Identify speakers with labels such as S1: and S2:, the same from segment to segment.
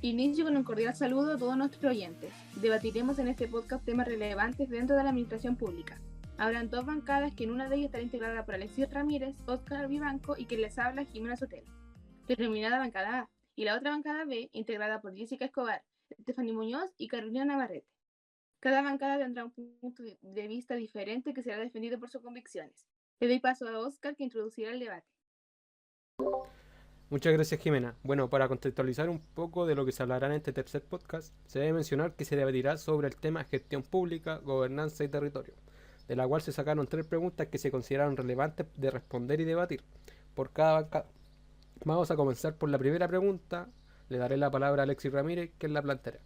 S1: Inicio con un cordial saludo a todos nuestros oyentes. Debatiremos en este podcast temas relevantes dentro de la administración pública. Habrán dos bancadas, que en una de ellas estará integrada por Alexis Ramírez, Óscar Vivanco y quien les habla, Jimena Sotelo, denominada bancada A, y la otra bancada B, integrada por Jessica Escobar, Stephanie Muñoz y Carolina Navarrete. Cada bancada tendrá un punto de vista diferente que será defendido por sus convicciones. Le doy paso a Óscar, que introducirá el debate.
S2: Muchas gracias, Jimena. Bueno, para contextualizar un poco de lo que se hablará en este tercer podcast, se debe mencionar que se debatirá sobre el tema gestión pública, gobernanza y territorio, de la cual se sacaron 3 preguntas que se consideraron relevantes de responder y debatir por cada bancada. Vamos a comenzar por la primera pregunta. Le daré la palabra a Alexis Ramírez, que la planteará.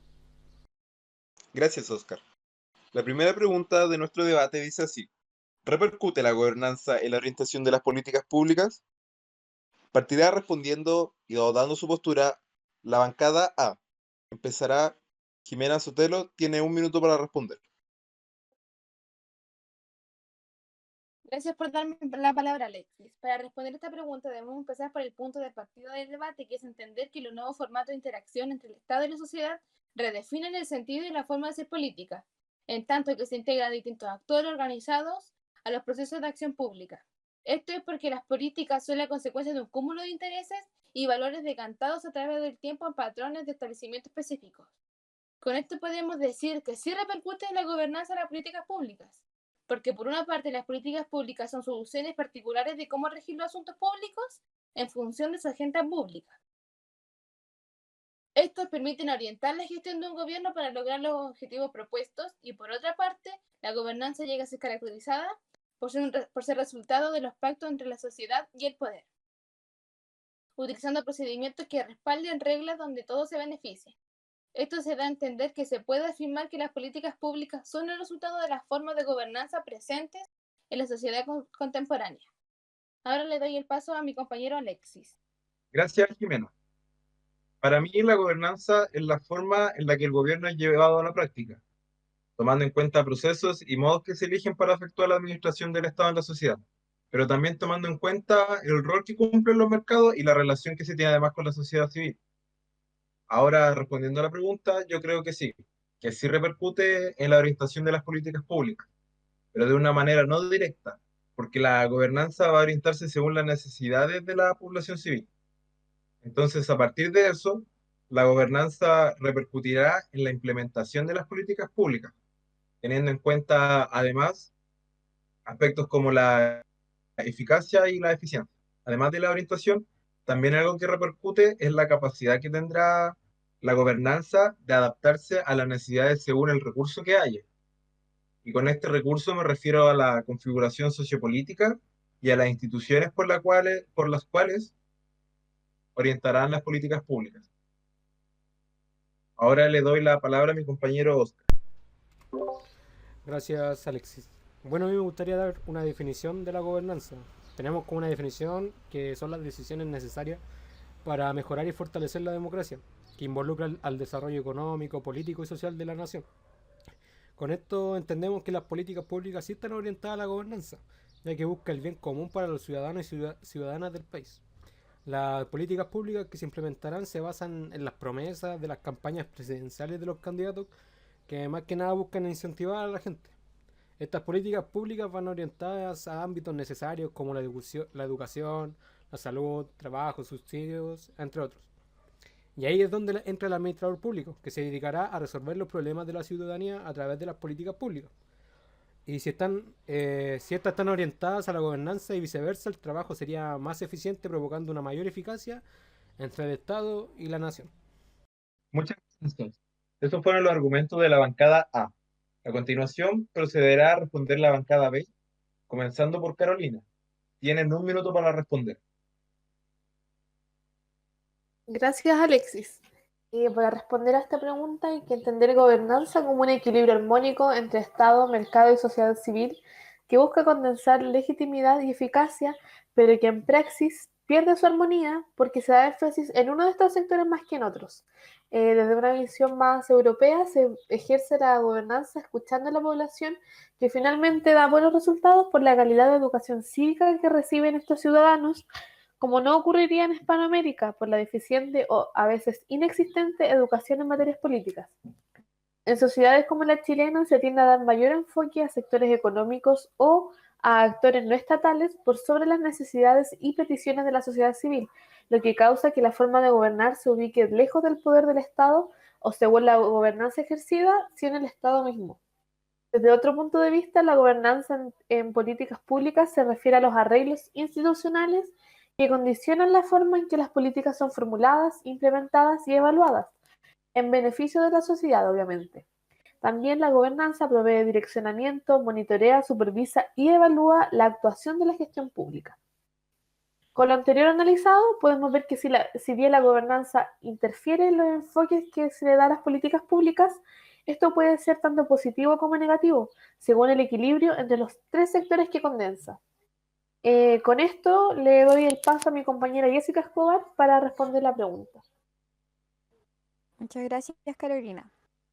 S3: Gracias, Oscar. La primera pregunta de nuestro debate dice así: ¿repercute la gobernanza en la orientación de las políticas públicas? Partirá respondiendo y dando su postura la bancada A. Empezará Jimena Sotelo, tiene 1 minuto para responder.
S1: Gracias por darme la palabra, Alexis. Para responder esta pregunta debemos empezar por el punto de partida del debate, que es entender que los nuevos formatos de interacción entre el Estado y la sociedad redefinen el sentido y la forma de hacer política, en tanto que se integran distintos actores organizados a los procesos de acción pública. Esto es porque las políticas son la consecuencia de un cúmulo de intereses y valores decantados a través del tiempo en patrones de establecimiento específicos. Con esto podemos decir que sí repercute en la gobernanza de las políticas públicas, porque por una parte las políticas públicas son soluciones particulares de cómo regir los asuntos públicos en función de su agenda pública. Estos permiten orientar la gestión de un gobierno para lograr los objetivos propuestos, y por otra parte, la gobernanza llega a ser caracterizada por ser resultado de los pactos entre la sociedad y el poder, utilizando procedimientos que respalden reglas donde todos se beneficien. Esto se da a entender que se puede afirmar que las políticas públicas son el resultado de las formas de gobernanza presentes en la sociedad contemporánea. Ahora le doy el paso a mi compañero Alexis.
S4: Gracias, Jimena. Para mí, la gobernanza es la forma en la que el gobierno es llevado a la práctica, tomando en cuenta procesos y modos que se eligen para efectuar la administración del Estado en la sociedad, pero también tomando en cuenta el rol que cumplen los mercados y la relación que se tiene además con la sociedad civil. Ahora, respondiendo a la pregunta, yo creo que sí repercute en la orientación de las políticas públicas, pero de una manera no directa, porque la gobernanza va a orientarse según las necesidades de la población civil. Entonces, a partir de eso, la gobernanza repercutirá en la implementación de las políticas públicas, teniendo en cuenta además aspectos como la eficacia y la eficiencia. Además de la orientación, también algo que repercute es la capacidad que tendrá la gobernanza de adaptarse a las necesidades según el recurso que haya. Y con este recurso me refiero a la configuración sociopolítica y a las instituciones por las cuales orientarán las políticas públicas. Ahora le doy la palabra a mi compañero Oscar.
S2: Gracias, Alexis. Bueno, a mí me gustaría dar una definición de la gobernanza. Tenemos como una definición que son las decisiones necesarias para mejorar y fortalecer la democracia, que involucra al desarrollo económico, político y social de la nación. Con esto entendemos que las políticas públicas sí están orientadas a la gobernanza, ya que busca el bien común para los ciudadanos y ciudadanas del país. Las políticas públicas que se implementarán se basan en las promesas de las campañas presidenciales de los candidatos, que más que nada buscan incentivar a la gente. Estas políticas públicas van orientadas a ámbitos necesarios como la educación, la salud, trabajo, subsidios, entre otros. Y ahí es donde entra el administrador público, que se dedicará a resolver los problemas de la ciudadanía a través de las políticas públicas. Y si estas están orientadas a la gobernanza y viceversa, el trabajo sería más eficiente, provocando una mayor eficacia entre el Estado y la nación.
S4: Muchas gracias. Esos fueron los argumentos de la bancada A. A continuación, procederá a responder la bancada B, comenzando por Carolina. Tienen 1 minuto para responder.
S5: Gracias, Alexis. Para responder a esta pregunta hay que entender gobernanza como un equilibrio armónico entre Estado, mercado y sociedad civil que busca condensar legitimidad y eficacia, pero que en praxis pierde su armonía porque se da énfasis en uno de estos sectores más que en otros. Desde una visión más europea se ejerce la gobernanza escuchando a la población, que finalmente da buenos resultados por la calidad de educación cívica que reciben estos ciudadanos, como no ocurriría en Hispanoamérica por la deficiente o a veces inexistente educación en materias políticas. En sociedades como la chilena se tiende a dar mayor enfoque a sectores económicos o a actores no estatales por sobre las necesidades y peticiones de la sociedad civil, lo que causa que la forma de gobernar se ubique lejos del poder del Estado o según la gobernanza ejercida, sino el Estado mismo. Desde otro punto de vista, la gobernanza en políticas públicas se refiere a los arreglos institucionales que condicionan la forma en que las políticas son formuladas, implementadas y evaluadas, en beneficio de la sociedad, obviamente. También la gobernanza provee direccionamiento, monitorea, supervisa y evalúa la actuación de la gestión pública. Con lo anterior analizado, podemos ver que si bien la gobernanza interfiere en los enfoques que se le da a las políticas públicas, esto puede ser tanto positivo como negativo, según el equilibrio entre los tres sectores que condensa. Con esto le doy el paso a mi compañera Jessica Escobar para responder la pregunta.
S6: Muchas gracias, Carolina.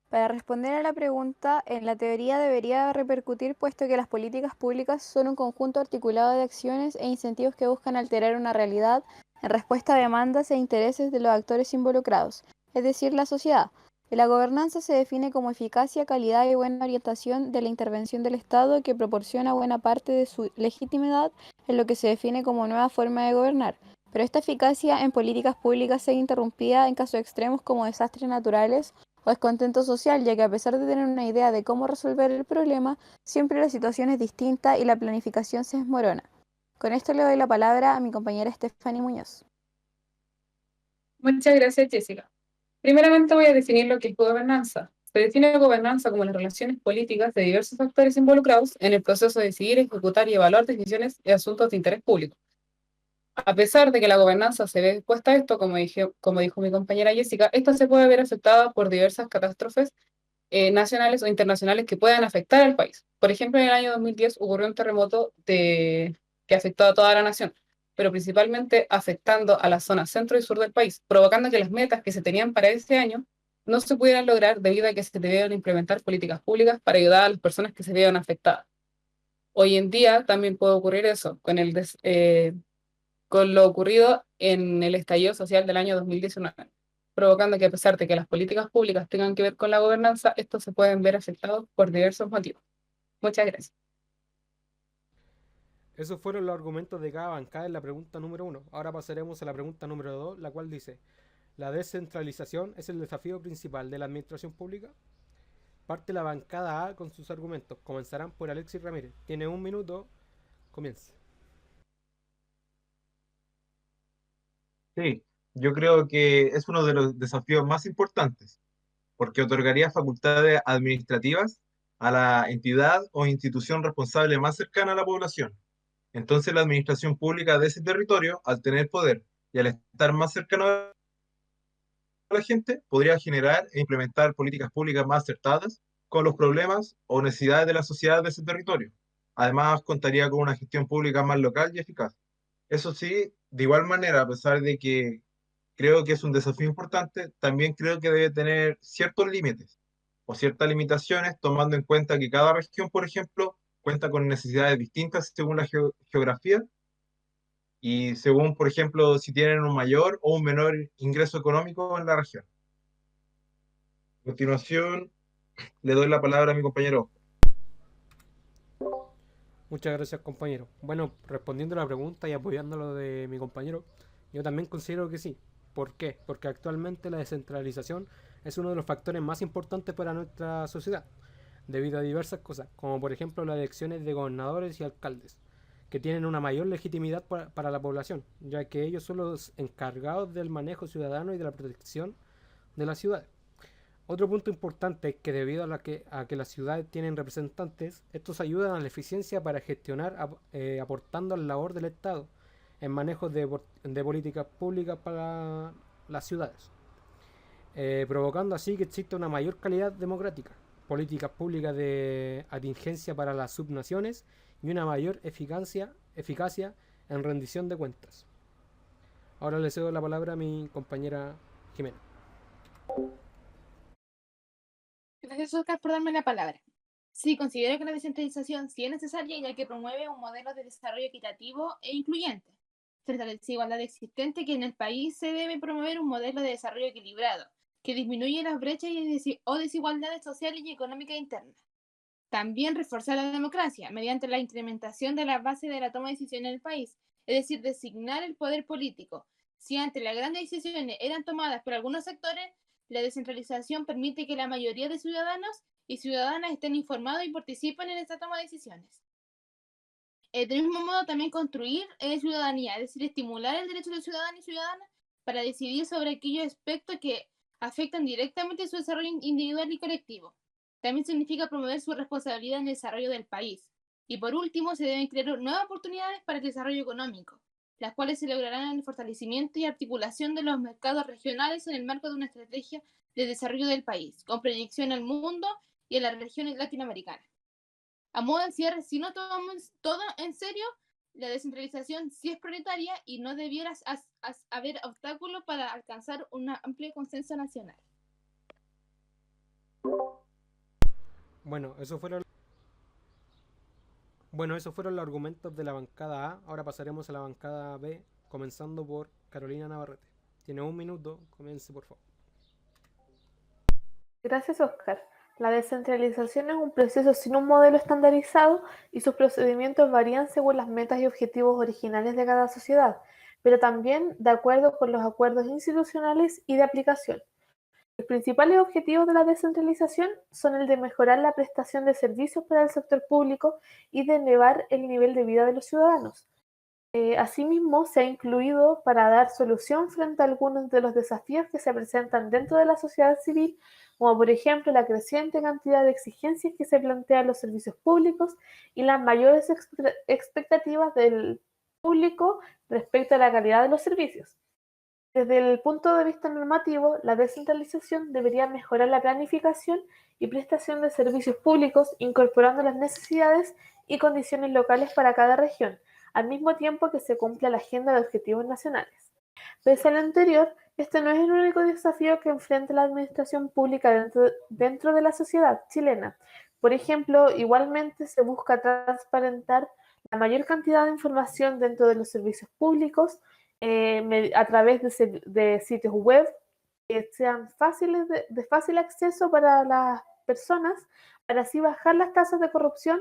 S6: Para responder a la pregunta, en la teoría debería repercutir puesto que las políticas públicas son un conjunto articulado de acciones e incentivos que buscan alterar una realidad en respuesta a demandas e intereses de los actores involucrados, es decir, la sociedad. Y la gobernanza se define como eficacia, calidad y buena orientación de la intervención del Estado que proporciona buena parte de su legitimidad en lo que se define como nueva forma de gobernar. Pero esta eficacia en políticas públicas se ve interrumpida en casos extremos como desastres naturales o descontento social, ya que a pesar de tener una idea de cómo resolver el problema, siempre la situación es distinta y la planificación se desmorona. Con esto le doy la palabra a mi compañera Stephanie Muñoz.
S7: Muchas gracias, Jessica. Primeramente voy a definir lo que es gobernanza. Se define gobernanza como las relaciones políticas de diversos actores involucrados en el proceso de decidir, ejecutar y evaluar decisiones y asuntos de interés público. A pesar de que la gobernanza se ve expuesta a esto, como dijo mi compañera Jessica, esta se puede ver afectada por diversas catástrofes nacionales o internacionales que puedan afectar al país. Por ejemplo, en el año 2010 ocurrió un terremoto que afectó a toda la nación, pero principalmente afectando a la zona centro y sur del país, provocando que las metas que se tenían para ese año no se pudieran lograr debido a que se debieron implementar políticas públicas para ayudar a las personas que se vieron afectadas. Hoy en día también puede ocurrir eso con lo ocurrido en el estallido social del año 2019, provocando que a pesar de que las políticas públicas tengan que ver con la gobernanza, estos se pueden ver afectados por diversos motivos. Muchas gracias.
S2: Esos fueron los argumentos de cada bancada en la pregunta número 1. Ahora pasaremos a la pregunta número 2, la cual dice: ¿la descentralización es el desafío principal de la administración pública? Parte la bancada A con sus argumentos. Comenzarán por Alexis Ramírez. Tiene 1 minuto. Comience.
S4: Sí, yo creo que es uno de los desafíos más importantes, porque otorgaría facultades administrativas a la entidad o institución responsable más cercana a la población. Entonces la administración pública de ese territorio, al tener poder y al estar más cercano a la gente, podría generar e implementar políticas públicas más acertadas con los problemas o necesidades de la sociedad de ese territorio. Además, contaría con una gestión pública más local y eficaz. Eso sí, de igual manera, a pesar de que creo que es un desafío importante, también creo que debe tener ciertos límites o ciertas limitaciones, tomando en cuenta que cada región, por ejemplo, cuenta con necesidades distintas según la geografía y según, por ejemplo, si tienen un mayor o un menor ingreso económico en la región. A continuación, le doy la palabra a mi compañero.
S2: Muchas gracias, compañero. Bueno, respondiendo a la pregunta y apoyando lo de mi compañero, yo también considero que sí. ¿Por qué? Porque actualmente la descentralización es uno de los factores más importantes para nuestra sociedad, debido a diversas cosas, como por ejemplo las elecciones de gobernadores y alcaldes, que tienen una mayor legitimidad para la población, ya que ellos son los encargados del manejo ciudadano y de la protección de la ciudad. Otro punto importante es que debido a que las ciudades tienen representantes, estos ayudan a la eficiencia para gestionar, aportando al labor del Estado en manejo de políticas públicas para las ciudades, provocando así que exista una mayor calidad democrática, políticas públicas de atingencia para las subnaciones y una mayor eficacia en rendición de cuentas. Ahora le cedo la palabra a mi compañera Jimena.
S1: Gracias, Oscar, por darme la palabra. Sí, considero que la descentralización sí es necesaria ya que promueve un modelo de desarrollo equitativo e incluyente. Frente a la desigualdad existente que en el país se debe promover un modelo de desarrollo equilibrado, que disminuye las brechas o desigualdades sociales y económicas internas. También reforzar la democracia mediante la incrementación de la base de la toma de decisiones en el país, es decir, designar el poder político. Si antes las grandes decisiones eran tomadas por algunos sectores, la descentralización permite que la mayoría de ciudadanos y ciudadanas estén informados y participen en esta toma de decisiones. Del mismo modo, también construir ciudadanía, es decir, estimular el derecho de ciudadanos y ciudadanas para decidir sobre aquellos aspectos que afectan directamente su desarrollo individual y colectivo. También significa promover su responsabilidad en el desarrollo del país. Y por último, se deben crear nuevas oportunidades para el desarrollo económico, las cuales se lograrán en el fortalecimiento y articulación de los mercados regionales en el marco de una estrategia de desarrollo del país, con proyección al mundo y a la región latinoamericana. A modo de cierre, si no tomamos todo en serio, la descentralización sí es prioritaria y no debiera haber obstáculos para alcanzar un amplio consenso nacional.
S2: Bueno, esos fueron los argumentos de la bancada A. Ahora pasaremos a la bancada B, comenzando por Carolina Navarrete. Tiene 1 minuto, comience por favor.
S5: Gracias, Oscar. La descentralización es un proceso sin un modelo estandarizado y sus procedimientos varían según las metas y objetivos originales de cada sociedad, pero también de acuerdo con los acuerdos institucionales y de aplicación. Los principales objetivos de la descentralización son el de mejorar la prestación de servicios para el sector público y de elevar el nivel de vida de los ciudadanos. Asimismo, se ha incluido para dar solución frente a algunos de los desafíos que se presentan dentro de la sociedad civil, como por ejemplo la creciente cantidad de exigencias que se plantean los servicios públicos y las mayores expectativas del público respecto a la calidad de los servicios. Desde el punto de vista normativo, la descentralización debería mejorar la planificación y prestación de servicios públicos, incorporando las necesidades y condiciones locales para cada región, al mismo tiempo que se cumpla la agenda de objetivos nacionales. Pese a lo anterior, este no es el único desafío que enfrenta la administración pública dentro de la sociedad chilena. Por ejemplo, igualmente se busca transparentar la mayor cantidad de información dentro de los servicios públicos a través de sitios web que sean fáciles de fácil acceso para las personas, para así bajar las tasas de corrupción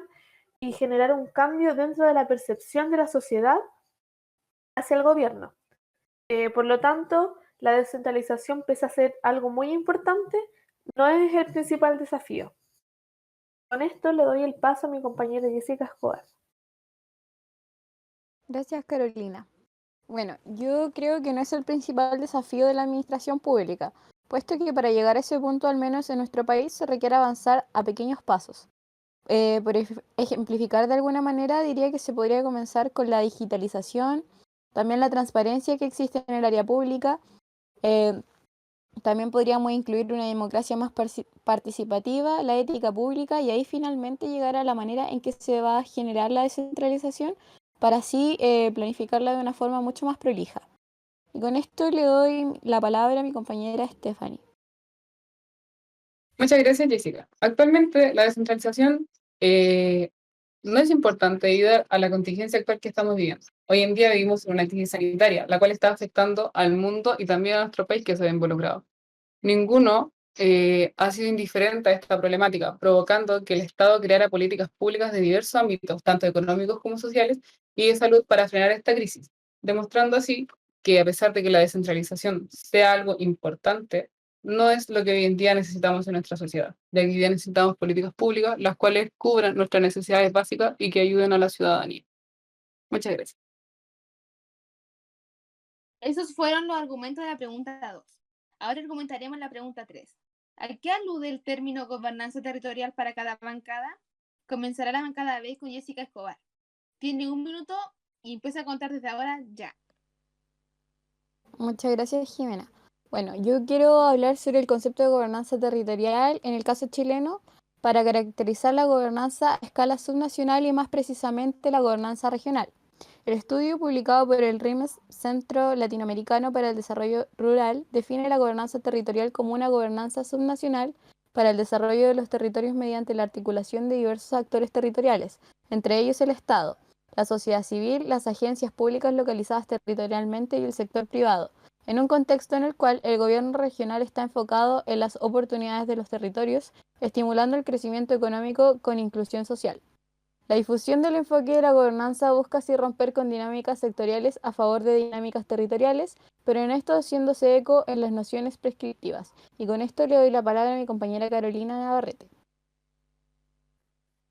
S5: y generar un cambio dentro de la percepción de la sociedad hacia el gobierno. Por lo tanto, la descentralización, pese a ser algo muy importante, no es el principal desafío. Con esto le doy el paso a mi compañera Jessica Escobar.
S6: Gracias, Carolina. Bueno, yo creo que no es el principal desafío de la administración pública, puesto que para llegar a ese punto, al menos en nuestro país, se requiere avanzar a pequeños pasos. Por ejemplificar de alguna manera, diría que se podría comenzar con la digitalización, también la transparencia que existe en el área pública. También podríamos incluir una democracia más participativa, la ética pública y ahí finalmente llegar a la manera en que se va a generar la descentralización para así planificarla de una forma mucho más prolija. Y con esto le doy la palabra a mi compañera Stephanie.
S7: Muchas gracias, Jessica. Actualmente la descentralización no es importante debido a la contingencia actual que estamos viviendo. Hoy en día vivimos en una crisis sanitaria, la cual está afectando al mundo y también a nuestro país que se ve involucrado. Ninguno ha sido indiferente a esta problemática, provocando que el Estado creara políticas públicas de diversos ámbitos, tanto económicos como sociales, y de salud para frenar esta crisis, demostrando así que a pesar de que la descentralización sea algo importante, no es lo que hoy en día necesitamos en nuestra sociedad, ya que hoy día necesitamos políticas públicas las cuales cubran nuestras necesidades básicas y que ayuden a la ciudadanía. Muchas gracias.
S1: Esos fueron los argumentos de la pregunta 2. Ahora argumentaremos la pregunta 3. ¿A qué alude el término gobernanza territorial para cada bancada? Comenzará la bancada B con Jessica Escobar. Tiene 1 minuto y empieza a contar desde ahora ya.
S6: Muchas gracias, Jimena. Bueno, yo quiero hablar sobre el concepto de gobernanza territorial en el caso chileno para caracterizar la gobernanza a escala subnacional y más precisamente la gobernanza regional. El estudio publicado por el RIMES, Centro Latinoamericano para el Desarrollo Rural, define la gobernanza territorial como una gobernanza subnacional para el desarrollo de los territorios mediante la articulación de diversos actores territoriales, entre ellos el Estado, la sociedad civil, las agencias públicas localizadas territorialmente y el sector privado, en un contexto en el cual el gobierno regional está enfocado en las oportunidades de los territorios, estimulando el crecimiento económico con inclusión social. La difusión del enfoque de la gobernanza busca así romper con dinámicas sectoriales a favor de dinámicas territoriales, pero en esto haciéndose eco en las nociones prescriptivas. Y con esto le doy la palabra a mi compañera Carolina Navarrete.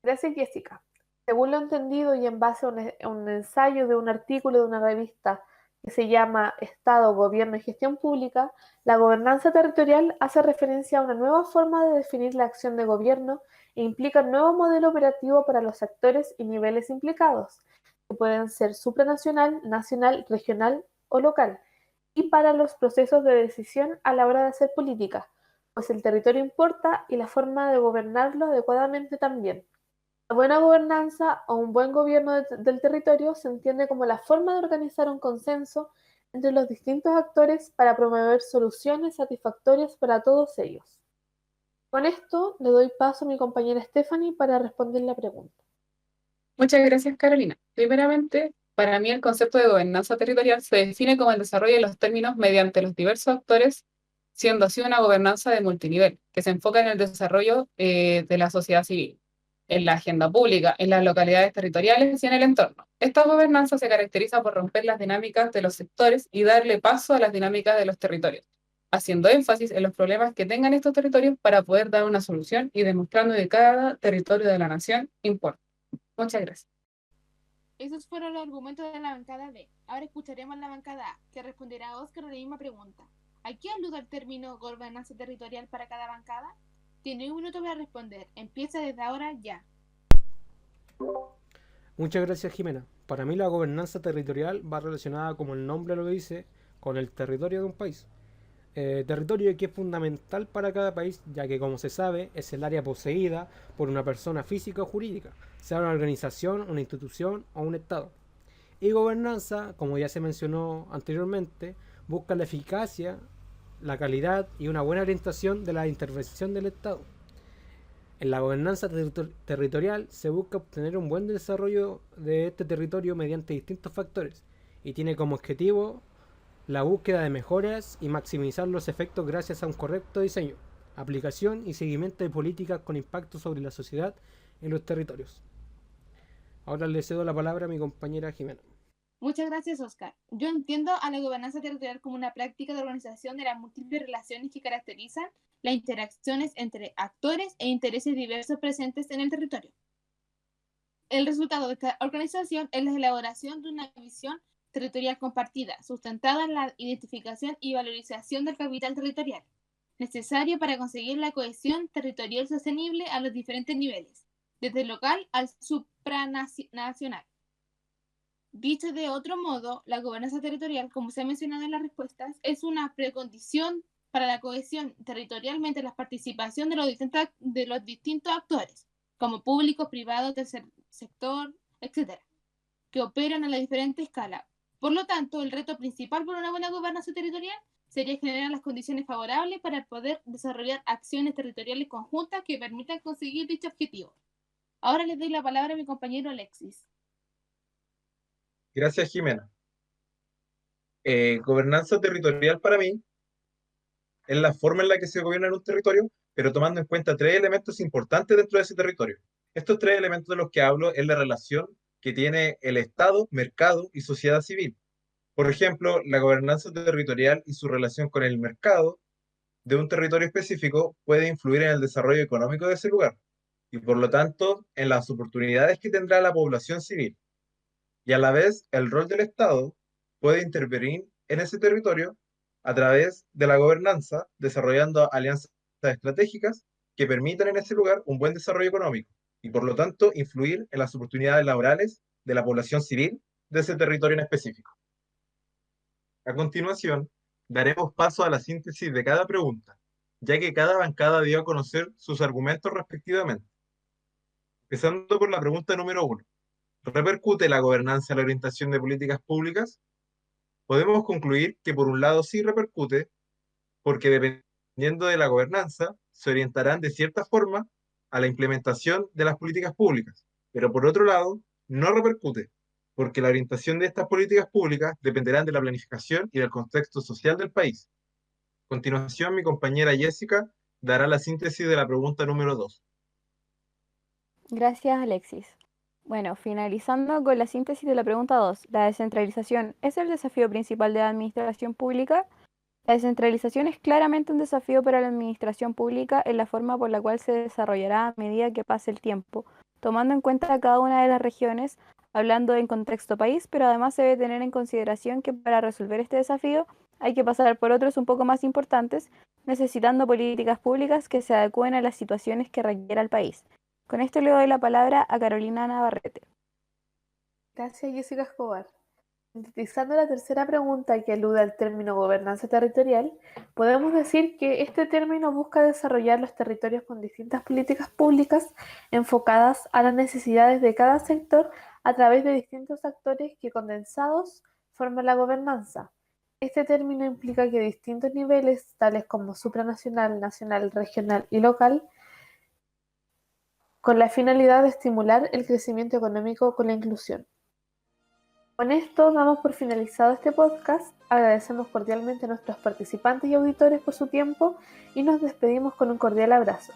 S5: Gracias, Jessica. Según lo entendido y en base a un ensayo de un artículo de una revista que se llama Estado, Gobierno y Gestión Pública, la gobernanza territorial hace referencia a una nueva forma de definir la acción de gobierno e implica un nuevo modelo operativo para los actores y niveles implicados, que pueden ser supranacional, nacional, regional o local, y para los procesos de decisión a la hora de hacer política, pues el territorio importa y la forma de gobernarlo adecuadamente también. La buena gobernanza o un buen gobierno del territorio se entiende como la forma de organizar un consenso entre los distintos actores para promover soluciones satisfactorias para todos ellos. Con esto le doy paso a mi compañera Stephanie para responder la pregunta.
S7: Muchas gracias, Carolina. Primeramente, para mí el concepto de gobernanza territorial se define como el desarrollo de los términos mediante los diversos actores, siendo así una gobernanza de multinivel, que se enfoca en el desarrollo de la sociedad civil, en la agenda pública, en las localidades territoriales y en el entorno. Esta gobernanza se caracteriza por romper las dinámicas de los sectores y darle paso a las dinámicas de los territorios, haciendo énfasis en los problemas que tengan estos territorios para poder dar una solución y demostrando que cada territorio de la nación importa. Muchas gracias.
S1: Esos fueron los argumentos de la bancada B. Ahora escucharemos la bancada A, que responderá a Oscar la misma pregunta. ¿A qué alude el término gobernanza territorial para cada bancada? Tiene un minuto para responder. Empieza desde ahora ya.
S2: Muchas gracias, Jimena. Para mí la gobernanza territorial va relacionada, como el nombre lo dice, con el territorio de un país. Territorio que es fundamental para cada país, ya que, como se sabe, es el área poseída por una persona física o jurídica, sea una organización, una institución o un Estado. Y gobernanza, como ya se mencionó anteriormente, busca la eficacia, la calidad y una buena orientación de la intervención del Estado. En la gobernanza territorial se busca obtener un buen desarrollo de este territorio mediante distintos factores y tiene como objetivo la búsqueda de mejoras y maximizar los efectos gracias a un correcto diseño, aplicación y seguimiento de políticas con impacto sobre la sociedad en los territorios. Ahora le cedo la palabra a mi compañera Jimena.
S1: Muchas gracias, Oscar. Yo entiendo a la gobernanza territorial como una práctica de organización de las múltiples relaciones que caracterizan las interacciones entre actores e intereses diversos presentes en el territorio. El resultado de esta organización es la elaboración de una visión territorial compartida, sustentada en la identificación y valorización del capital territorial, necesario para conseguir la cohesión territorial sostenible a los diferentes niveles, desde el local al supranacional. Dicho de otro modo, la gobernanza territorial, como se ha mencionado en las respuestas, es una precondición para la cohesión territorialmente la participación de los distintos actores, como públicos, privados, tercer sector, etc., que operan a la diferente escala. Por lo tanto, el reto principal para una buena gobernanza territorial sería generar las condiciones favorables para poder desarrollar acciones territoriales conjuntas que permitan conseguir dicho objetivo. Ahora les doy la palabra a mi compañero Alexis.
S4: Gracias, Jimena. Gobernanza territorial para mí es la forma en la que se gobierna en un territorio, pero tomando en cuenta tres elementos importantes dentro de ese territorio. Estos tres elementos de los que hablo es la relación que tiene el Estado, mercado y sociedad civil. Por ejemplo, la gobernanza territorial y su relación con el mercado de un territorio específico puede influir en el desarrollo económico de ese lugar y por lo tanto en las oportunidades que tendrá la población civil. Y a la vez el rol del Estado puede intervenir en ese territorio a través de la gobernanza, desarrollando alianzas estratégicas que permitan en ese lugar un buen desarrollo económico y por lo tanto influir en las oportunidades laborales de la población civil de ese territorio en específico. A continuación, daremos paso a la síntesis de cada pregunta, ya que cada bancada dio a conocer sus argumentos respectivamente. Empezando por la pregunta número 1. ¿Repercute la gobernanza en la orientación de políticas públicas? Podemos concluir que por un lado sí repercute, porque dependiendo de la gobernanza, se orientarán de cierta forma a la implementación de las políticas públicas, pero por otro lado, no repercute, porque la orientación de estas políticas públicas dependerán de la planificación y del contexto social del país. A continuación, mi compañera Jessica dará la síntesis de la pregunta número 2.
S6: Gracias, Alexis. Bueno, finalizando con la síntesis de la pregunta 2, ¿la descentralización es el desafío principal de la administración pública? La descentralización es claramente un desafío para la administración pública en la forma por la cual se desarrollará a medida que pase el tiempo, tomando en cuenta cada una de las regiones, hablando en contexto país, pero además se debe tener en consideración que para resolver este desafío hay que pasar por otros un poco más importantes, necesitando políticas públicas que se adecúen a las situaciones que requiera el país. Con esto le doy la palabra a Carolina Navarrete.
S5: Gracias, Jessica Escobar. Sintetizando la tercera pregunta que alude al término gobernanza territorial, podemos decir que este término busca desarrollar los territorios con distintas políticas públicas enfocadas a las necesidades de cada sector a través de distintos actores que condensados forman la gobernanza. Este término implica que distintos niveles, tales como supranacional, nacional, regional y local, con la finalidad de estimular el crecimiento económico con la inclusión. Con esto damos por finalizado este podcast, agradecemos cordialmente a nuestros participantes y auditores por su tiempo y nos despedimos con un cordial abrazo.